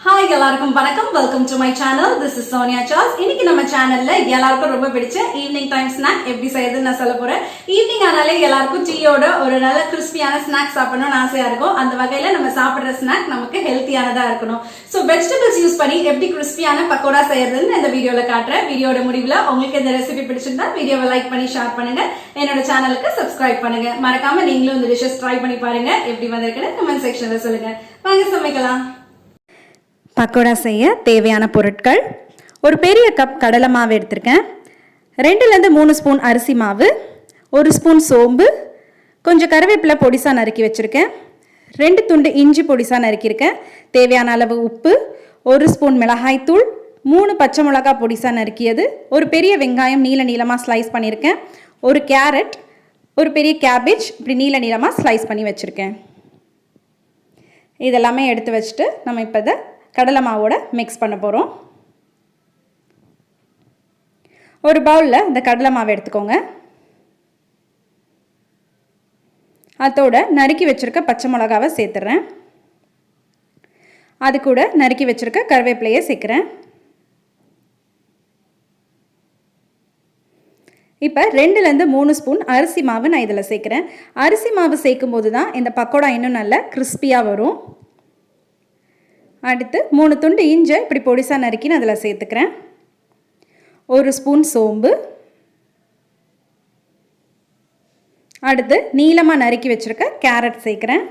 Hi எல்லாருக்கும் வணக்கம். Welcome to my channel. This is Sonia Charles. இன்னைக்கு நம்ம சேனல்ல எல்லாருக்கும் ரொம்ப பிடிச்ச ஈவினிங் டைம் ஸ்நாக் எப்படி செய்யறதுன்னு நான் சொல்ல போறேன். ஈவினிங் ஆனாலே எல்லாருக்கும் டீயோட ஒரு நல்ல கிறிஸ்பியான ஸ்நாக் சாப்பிடணும்னு ஆசையா இருக்கும். அந்த வகையில நம்ம சாப்பிடுற ஸ்நாக் நமக்கு ஹெல்த்தியானதா இருக்கணும். சோ வெஜிடபிள்ஸ் யூஸ் பண்ணி எப்படி கிறிஸ்பியான பக்கோடா செய்யறதுன்னு இந்த வீடியோல காட்டுறேன். வீடியோட முடிவுல உங்களுக்கு இந்த ரெசிபி பிடிச்சிருந்தா வீடியோவை லைக் பண்ணி ஷேர் பண்ணுங்க. என்னோட சேனலுக்கு சப்ஸ்கிரைப் பண்ணுங்க. மறக்காம நீங்களும் இந்த டிஷஸ் ட்ரை பண்ணி பாருங்க. எப்படி வந்திருக்குன்னு கமெண்ட் செக்ஷன்ல சொல்லுங்க. வாங்க சமைக்கலாம். பக்கோடா செய்ய தேவையான பொருட்கள்: ஒரு பெரிய கப் கடலை மாவு எடுத்திருக்கேன், 2லேருந்து 3 ஸ்பூன் அரிசி மாவு, 1 ஸ்பூன் சோம்பு, கொஞ்சம் கருவேப்பிலை பொடிசா நறுக்கி வச்சுருக்கேன், 2 துண்டு இஞ்சி பொடிசா நறுக்கியிருக்கேன், தேவையான அளவு உப்பு, 1 ஸ்பூன் மிளகாய்த்தூள், 3 பச்சை மிளகா பொடிசா நறுக்கியது, ஒரு பெரிய வெங்காயம் நீளமாக ஸ்லைஸ் பண்ணியிருக்கேன், ஒரு கேரட், ஒரு பெரிய கேபேஜ் இப்படி நீளமாக ஸ்லைஸ் பண்ணி வச்சுருக்கேன். இதெல்லாமே எடுத்து வச்சுட்டு நம்ம இப்போ இதை கடலை மாவோட மிக்ஸ் பண்ண போகிறோம். ஒரு பவுலில் இந்த கடலை மாவு எடுத்துக்கோங்க. அதோட நறுக்கி வச்சுருக்க பச்சை மிளகாவை சேர்த்துறேன். அது கூட நறுக்கி வச்சுருக்க கருவேப்பிலையை சேர்க்குறேன். இப்போ 2லேருந்து 3 ஸ்பூன் அரிசி மாவு நான் இதில் சேர்க்குறேன். அரிசி மாவு சேர்க்கும் போது தான் இந்த பக்கோடா இன்னும் நல்லா கிறிஸ்பியாக வரும். அடுத்து 3 துண்டு இஞ்சி இப்படி பொடிசா நறுக்கி நான் அதில் சேர்த்துக்கிறேன். 1 ஸ்பூன் சோம்பு, அடுத்து நீளமாக நறுக்கி வச்சுருக்க கேரட் சேர்க்குறேன்.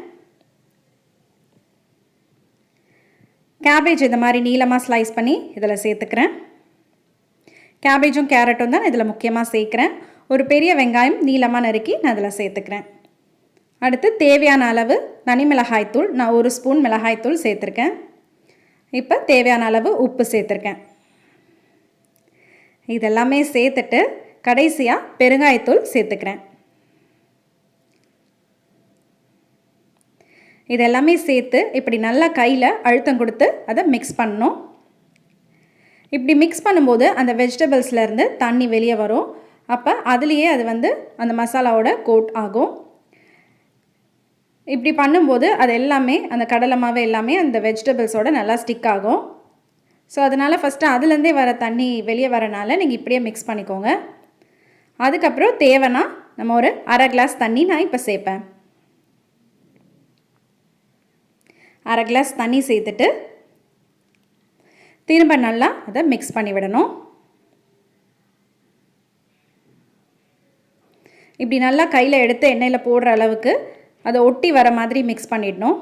கேபேஜ் இந்த மாதிரி நீளமாக ஸ்லைஸ் பண்ணி இதில் சேர்த்துக்கிறேன். கேபேஜும் கேரட்டும் தான் இதில் முக்கியமாக சேர்க்குறேன். ஒரு பெரிய வெங்காயம் நீளமாக நறுக்கி நான் அதில் சேர்த்துக்கிறேன். அடுத்து தேவையான அளவு தனி மிளகாய்த்தூள், நான் 1 ஸ்பூன் மிளகாய்த்தூள் சேர்த்துருக்கேன். இப்போ தேவையான அளவு உப்பு சேர்த்துருக்கேன். இதெல்லாமே சேர்த்துட்டு கடைசியாக பெருங்காயத்தூள் சேர்த்துக்கிறேன். இதெல்லாமே சேர்த்து இப்படி நல்லா கையில் அழுத்தம் கொடுத்து அதை மிக்ஸ் பண்ணணும். இப்படி மிக்ஸ் பண்ணும்போது அந்த வெஜிடபிள்ஸ்லேருந்து தண்ணி வெளியே வரும். அப்போ அதுலேயே அது அந்த மசாலாவோட கோட் ஆகும். இப்படி பண்ணும்போது அது எல்லாமே அந்த கடலை மாவு எல்லாமே அந்த வெஜிடபிள்ஸோட நல்லா ஸ்டிக் ஆகும். ஸோ அதனால் ஃபஸ்ட்டு அதுலேருந்தே வர தண்ணி வெளியே வரனால நீங்கள் இப்படியே மிக்ஸ் பண்ணிக்கோங்க. அதுக்கப்புறம் தேவைன்னா நம்ம ஒரு அரை கிளாஸ் தண்ணி நான் இப்போ சேர்ப்பேன். அரை கிளாஸ் தண்ணி சேர்த்துட்டு திரும்ப நல்லா அதை மிக்ஸ் பண்ணி விடணும். இப்படி நல்லா கையில் எடுத்து எண்ணெயில் போடுற அளவுக்கு அதை ஒட்டி வர மாதிரி மிக்ஸ் பண்ணிடணும்.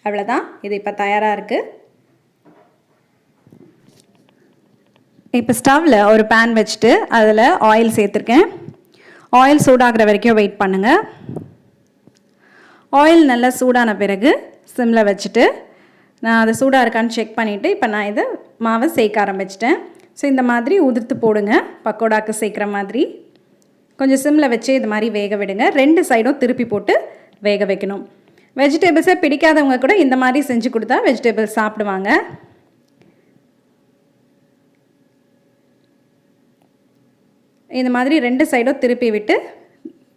அவ்வளோதான், இது இப்போ தயாராக இருக்குது. இப்போ ஸ்டவ்வில் ஒரு பேன் வச்சுட்டு அதில் ஆயில் சேர்த்துருக்கேன். ஆயில் சூடாகிற வரைக்கும் வெயிட் பண்ணுங்கள். ஆயில் நல்லா சூடான பிறகு சிம்மில் வச்சுட்டு நான் அதை சூடாக இருக்கான்னு செக் பண்ணிவிட்டு இப்போ நான் இதை மாவை சேர்க்க ஆரம்பிச்சிட்டேன். ஸோ இந்த மாதிரி உதிர்த்து போடுங்க. பக்கோடாக்கு சேர்க்குற மாதிரி கொஞ்சம் சிம்மில் வச்சு இது மாதிரி வேக விடுங்க. 2 சைடும் திருப்பி போட்டு வேக வைக்கணும். வெஜிடபிள்ஸை பிடிக்காதவங்க கூட இந்த மாதிரி செஞ்சு கொடுத்தா வெஜிடபிள்ஸ் சாப்பிடுவாங்க. இந்த மாதிரி 2 சைடும் திருப்பி விட்டு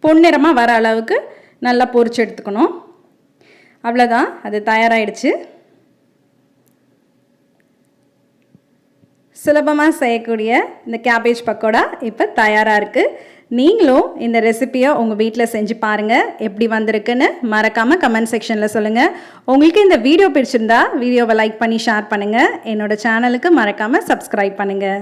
பொன்னிறமாக வர அளவுக்கு நல்லா பொரிச்சு எடுத்துக்கணும். அவ்வளோதான், அது தயாராகிடுச்சு. சுலபமாக செய்யக்கூடிய இந்த கேபேஜ் பக்கோடா இப்போ தயாராக இருக்குது. நீங்களும் இந்த ரெசிப்பியை உங்கள் வீட்டில் செஞ்சு பாருங்கள். எப்படி வந்திருக்குன்னு மறக்காமல் கமெண்ட் செக்ஷனில் சொல்லுங்கள். உங்களுக்கு இந்த வீடியோ பிடிச்சிருந்தா வீடியோவை லைக் பண்ணி ஷேர் பண்ணுங்கள். என்னோடய சேனலுக்கு மறக்காமல் சப்ஸ்கிரைப் பண்ணுங்கள்.